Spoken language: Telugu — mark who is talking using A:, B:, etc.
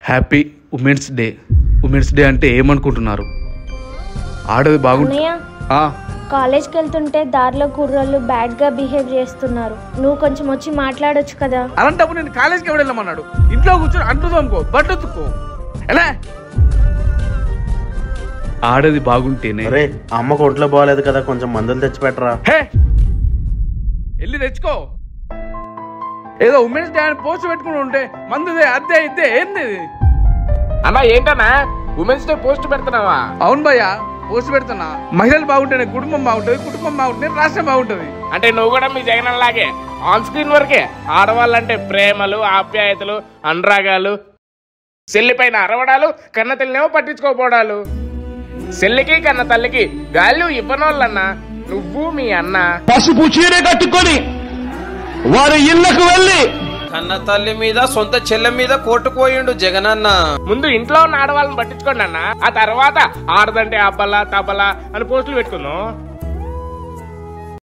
A: Happy women's day. Women's day అంటే ఏమనుకుంటున్నారు? ఆడది బాగుంటుంది.
B: కాలేజ్కి వెళ్తుంటే దారిలో కుర్రలు బ్యాడ్ గా బిహేవ్ చేస్తున్నారు. నువ్వు కొంచెం వచ్చి మాట్లాడొచ్చు కదా.
A: అలాంటప్పుడు నేను కాలేజ్కి ఎవడు వెళ్ళమన్నాడు? ఇంట్లో కూర్చొని అంటుదాంకో బట్టెత్తుకో. ఎలా ఆడది బాగుంటేనే.
C: అమ్మకు ఒంట్లో బాగాలేదు కదా, కొంచెం మందులు తెచ్చిపెట్టరా.
A: వెళ్ళి తెచ్చుకో. ఏదో ఉమెన్స్ డే అని పోస్ట్ పెట్టుకుని ఉంటే మందుదే అద్దె ఇద్దే ఏంది
D: అన్నా? ఏంటన్నా ఉమెన్స్ డే పోస్ట్ పెడుతున్నావా?
A: అవును భయ్యా, పోస్ట్ పెడుతున్నా. మహిళలు బాగుంటేనే కుటుంబం బాగుంటుంది, కుటుంబం బాగుంటే రాష్ట్రం బాగుంటుంది.
D: అంటే నువ్వు కూడా మీ జగన్ లాగే ఆన్ స్క్రీన్ వరకే ఆడవాళ్ళంటే ప్రేమలు, ఆప్యాయతలు, అనురాగాలు, సెల్లిపైన అరవడాలు, కన్న తల్లినేమో పట్టించుకోపోవడాలు. సెల్లికి కన్న తల్లికి వాల్యూ ఇవ్వనోళ్ళన్నా నువ్వు మీ అన్న.
E: పసుపు చీర కట్టుకొని వారి ఇళ్లకు వెళ్ళి
F: కన్న తల్లి మీద సొంత చెల్లె మీద కోట్టుకోయిండు జగనన్న.
D: ముందు ఇంట్లో ఉన్న ఆడవాళ్ళని పట్టించుకోండి అన్న, ఆ తర్వాత ఆడదంటే అబ్బలా తబలా అని పోస్టులు పెట్టుకుందాం.